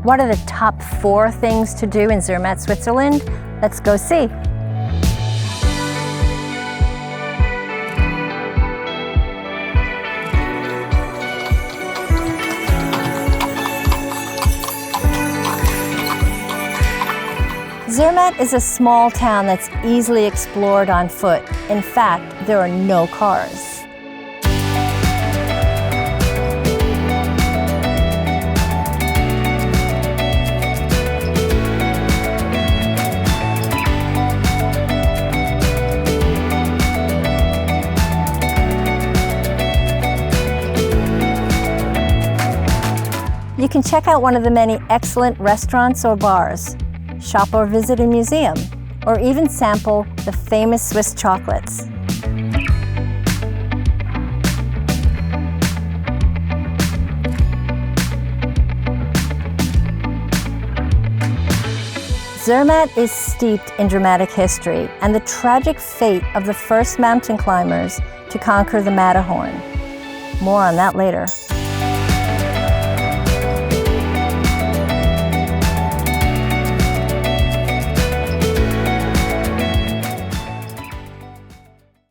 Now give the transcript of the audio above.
What are the top 4 things to do in Zermatt, Switzerland? Let's go see. Zermatt is a small town that's easily explored on foot. In fact, there are no cars. You can check out one of the many excellent restaurants or bars, shop or visit a museum, or even sample the famous Swiss chocolates. Zermatt is steeped in dramatic history and the tragic fate of the first mountain climbers to conquer the Matterhorn. More on that later.